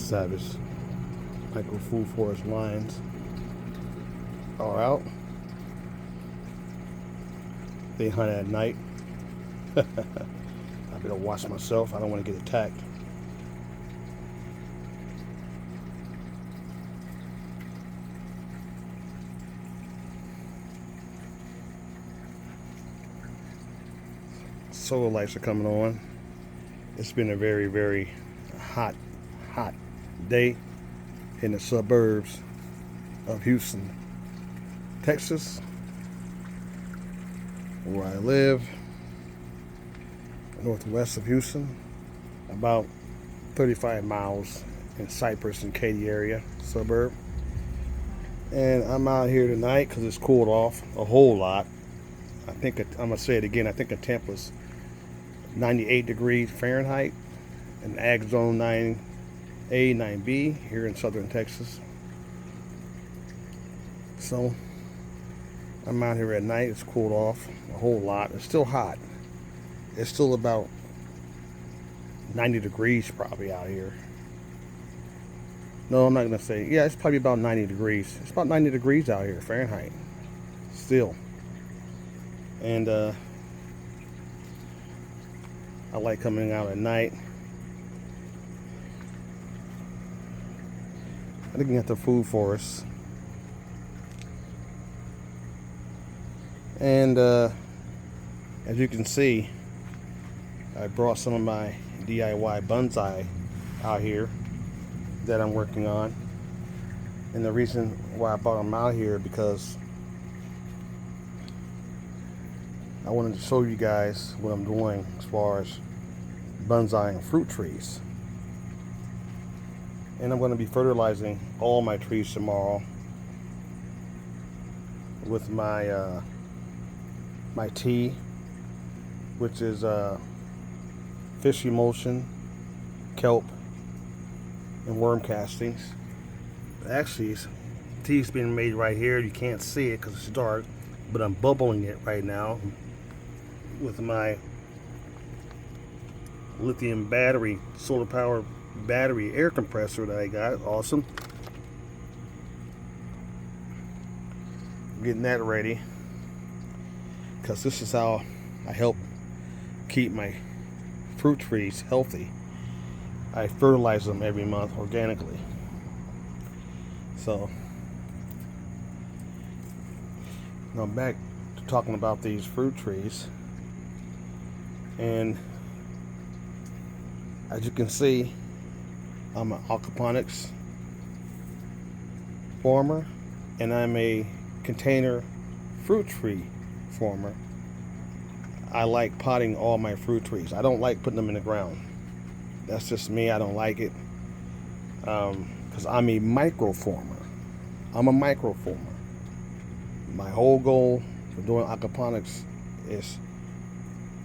Savage. Micro Food Forest lions are out. They hunt at night. I better watch myself. I don't want to get attacked. Solar lights are coming on. It's been a very, very hot day in the suburbs of Houston, Texas, where I live, northwest of Houston, about 35 miles in Cypress and Katy area, suburb. And I'm out here tonight because it's cooled off a whole lot. I'm going to say it again, I think the temp was 98 degrees Fahrenheit in Ag Zone 9A, 9B here in southern Texas. So I'm out here at night. It's cooled off a whole lot. It's still hot. It's still about 90 degrees probably out here. No, I'm not going to say. Yeah, it's probably about 90 degrees. It's about 90 degrees out here Fahrenheit still. And I like coming out at night. I'm looking at the food forest. And as you can see, I brought some of my DIY bonsai out here that I'm working on. And the reason why I brought them out here because I wanted to show you guys what I'm doing as far as bonsai fruit trees. And I'm going to be fertilizing all my trees tomorrow with my my tea, which is fish emulsion, kelp, and worm castings. Actually, tea's being made right here. You can't see it because it's dark, but I'm bubbling it right now with my lithium battery, solar power battery air compressor that I got. Awesome. Getting that ready because this is how I help keep my fruit trees healthy. I fertilize them every month organically. So now back to talking about these fruit trees. And as you can see, I'm an aquaponics farmer and I'm a container fruit tree farmer. I like potting all my fruit trees. I don't like putting them in the ground. That's just me. I don't like it because I'm a micro farmer. I'm a micro farmer. My whole goal for doing aquaponics is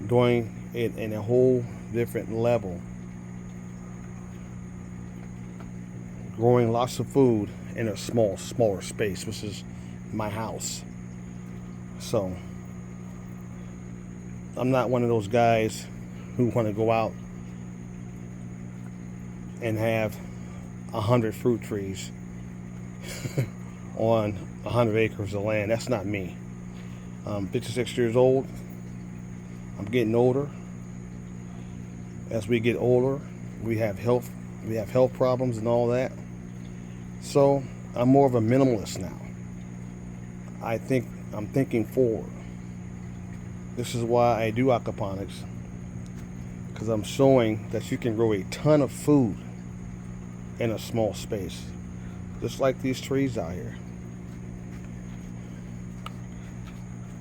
doing it in a whole different level. Growing lots of food in a smaller space, which is my house. So I'm not one of those guys who want to go out and have 100 fruit trees on 100 acres of land. That's not me. I'm 56 years old. I'm getting older. As we get older, we have health problems and all that. So I'm more of a minimalist now. I'm thinking forward. This is why I do aquaponics, because I'm showing that you can grow a ton of food in a small space, just like these trees out here.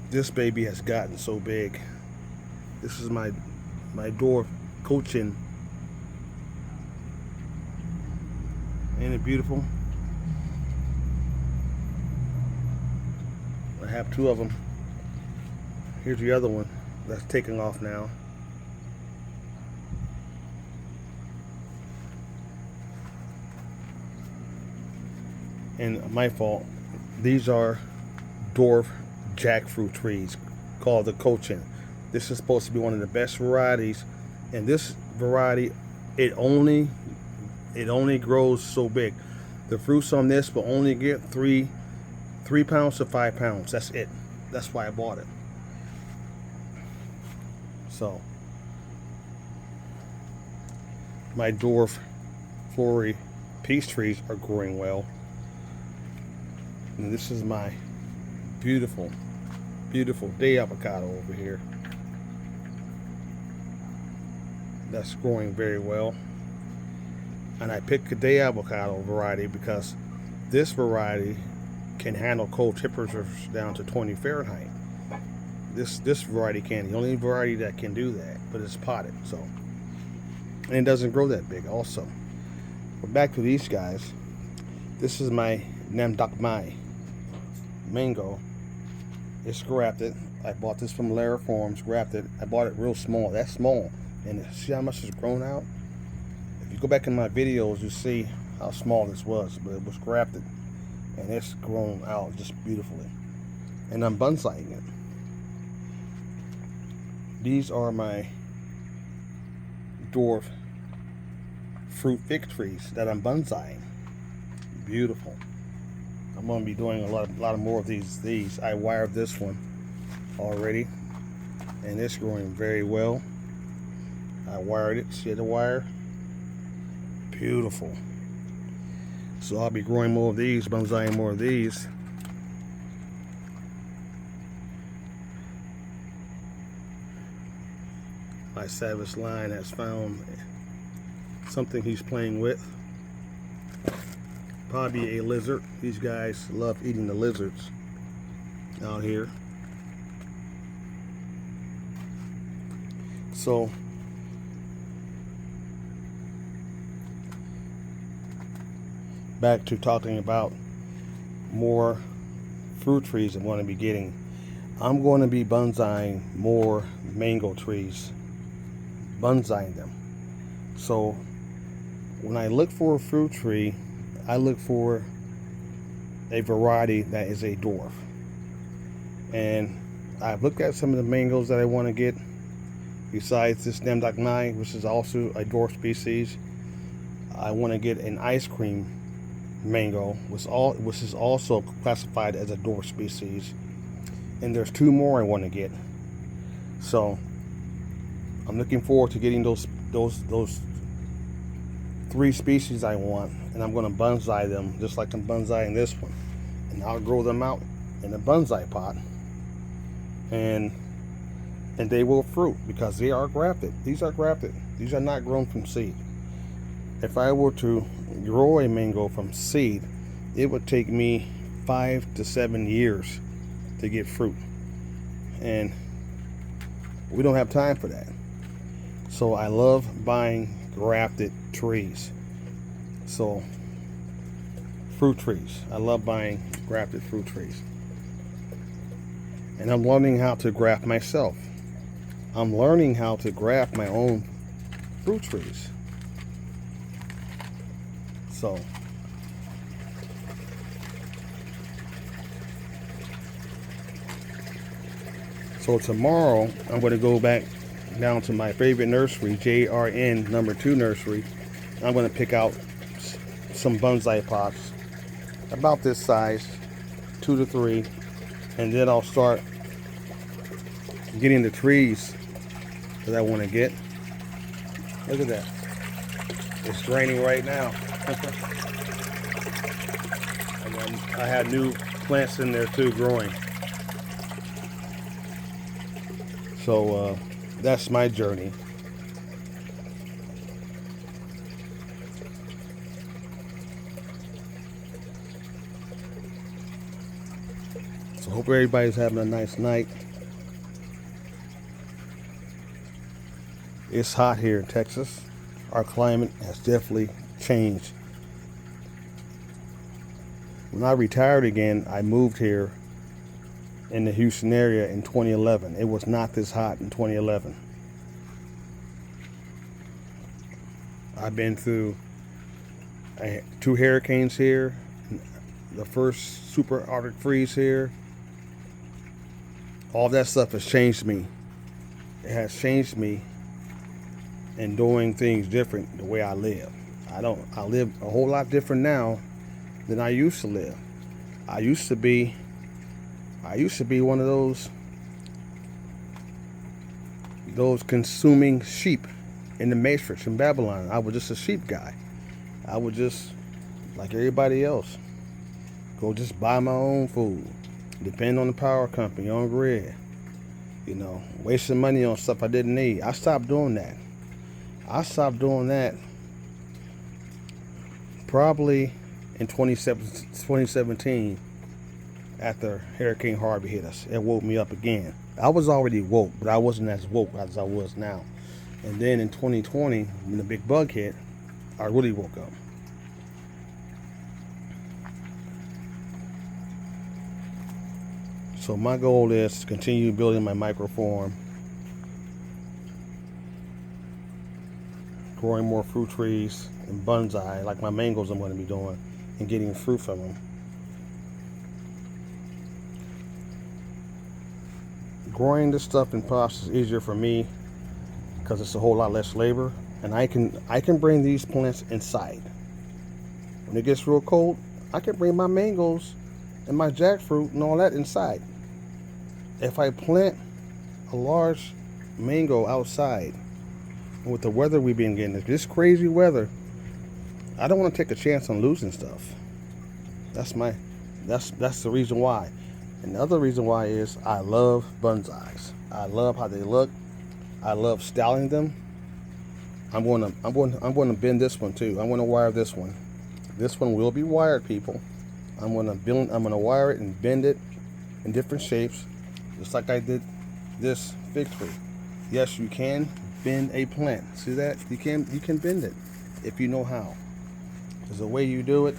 This baby has gotten so big. This is my dwarf cochin. Ain't it beautiful? I have two of them. Here's the other one that's taking off now. And my fault. These are dwarf jackfruit trees called the Cochin. This is supposed to be one of the best varieties. And this variety, it only It only grows so big. The fruits on this will only get 3 pounds to 5 pounds. That's it. That's why I bought it. So my dwarf flowery peach trees are growing well. And this is my beautiful, beautiful day avocado over here. That's growing very well. And I picked a day avocado variety because this variety can handle cold temperatures down to 20 Fahrenheit. This variety can. The only variety that can do that, but it's potted, so. And it doesn't grow that big also. But back to these guys. This is my Nam Doc Mai mango. It's grafted. I bought this from Lara Farms, grafted. I bought it real small. That's small. And see how much it's grown out? If you go back in my videos, you see how small this was, but it was grafted. And it's grown out just beautifully. And I'm bonsaiing it. These are my dwarf fruit fig trees that I'm bonsaiing. Beautiful. I'm going to be doing a lot of more of these. I wired this one already, and it's growing very well. I wired it. See the wire? Beautiful. So I'll be growing more of these, bonsaiing more of these. My Savage Lion has found something he's playing with. Probably a lizard. These guys love eating the lizards out here. So back to talking about more fruit trees I'm going to be getting. I'm going to be bonsaiing more mango trees. Bonsaiing them. So when I look for a fruit tree, I look for a variety that is a dwarf. And I've looked at some of the mangoes that I want to get. Besides this Nam Doc Mai, which is also a dwarf species, I want to get an ice cream mango, which is also classified as a dwarf species. And there's 2 more I want to get. So I'm looking forward to getting those 3 species I want, and I'm going to bonsai them just like I'm bonsaiing this one. And I'll grow them out in a bonsai pot, and they will fruit because they are grafted. These are grafted. These are not grown from seed. If I were to grow a mango from seed, it would take me 5 to 7 years to get fruit, and we don't have time for that. So I love buying grafted trees. So fruit trees. I love buying grafted fruit trees. And I'm learning how to graft myself. I'm learning how to graft my own fruit trees. So tomorrow I'm going to go back down to my favorite nursery, JRN number 2 nursery. I'm going to pick out some bonsai pots about this size, 2 to 3, and then I'll start getting the trees that I want to get. Look at that. It's raining right now. I had new plants in there too growing. So that's my journey. So hope everybody's having a nice night. It's hot here in Texas. Our climate has definitely changed. When I retired again, I moved here in the Houston area in 2011. It was not this hot in 2011. I've been through 2 hurricanes here, the first super Arctic freeze here. All that stuff has changed me. It has changed me in doing things different the way I live. I live a whole lot different now than I used to live. I used to be one of those consuming sheep in the Matrix in Babylon. I was just a sheep guy. I would just, like everybody else, go just buy my own food, depend on the power company, on grid, wasting money on stuff I didn't need. I stopped doing that. I stopped doing that probably in 2017 after Hurricane Harvey hit us. It woke me up again. I was already woke, but I wasn't as woke as I was now. And then in 2020, when the big bug hit, I really woke up. So my goal is to continue building my microfarm, growing more fruit trees and bonsai, like my mangoes I'm going to be doing, and getting fruit from them. Growing this stuff in pots is easier for me because it's a whole lot less labor, and I can bring these plants inside. When it gets real cold, I can bring my mangoes and my jackfruit and all that inside. If I plant a large mango outside, with the weather we've been getting, this crazy weather, I don't want to take a chance on losing stuff. That's the reason why. And the other reason why is I love bonsais. I love how they look. I love styling them. I'm going to bend this one too. I'm going to wire this one. This one will be wired, people. I'm going to wire it and bend it in different shapes, just like I did this fig tree. Yes, you can bend a plant. See that? You can bend it if you know how. There's a way you do it.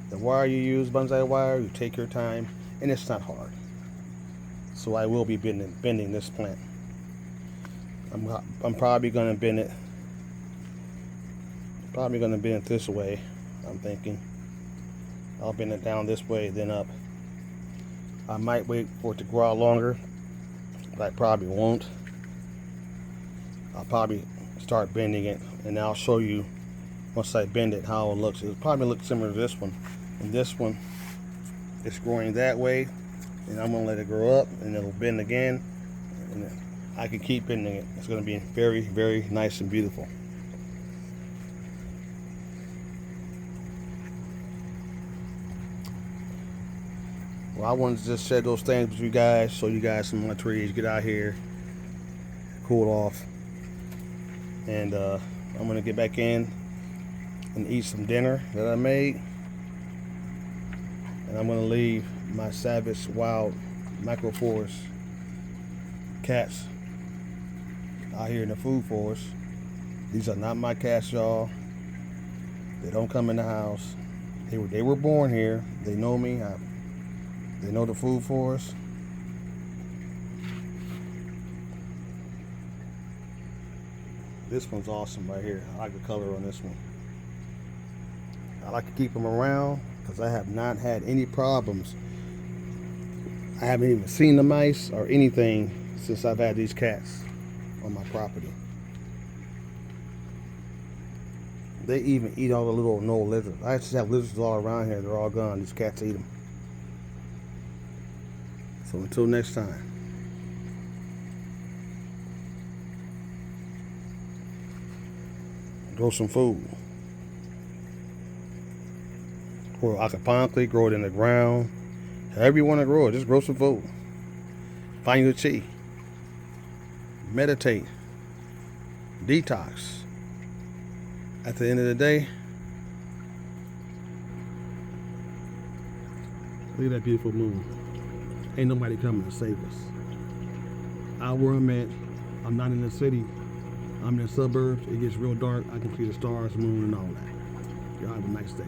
The wire you use, bonsai wire, you take your time, and it's not hard. So I will be bending this plant. I'm probably going to bend it. Probably going to bend it this way. I'm thinking I'll bend it down this way, then up. I might wait for it to grow out longer, but I probably won't. I'll probably start bending it, and I'll show you once I bend it how it looks. It'll probably look similar to this one. And this one is growing that way, and I'm going to let it grow up, and it'll bend again, and I can keep bending it. It's going to be very, very nice and beautiful. Well, I wanted to just share those things with you guys, show you guys some of my trees, get out here, cool off, and I'm going to get back in and eat some dinner that I made, and I'm going to leave my Savage Wild Microforest cats out here in the food forest. These are not my cats, y'all. They don't come in the house. They were born here. They know me. They know the food forest. This one's awesome right here. I like the color on this one. I like to keep them around because I have not had any problems. I haven't even seen the mice or anything since I've had these cats on my property. They even eat all the little no lizards. I just have lizards all around here. They're all gone. These cats eat them. So until next time. Grow some food. Or aquaponically, grow it in the ground. However you want to grow it, just grow some food. Find your chi. Meditate. Detox. At the end of the day, look at that beautiful moon. Ain't nobody coming to save us. Out where I'm at, I'm not in the city. I'm in the suburbs. It gets real dark. I can see the stars, moon, and all that. Y'all have a nice day.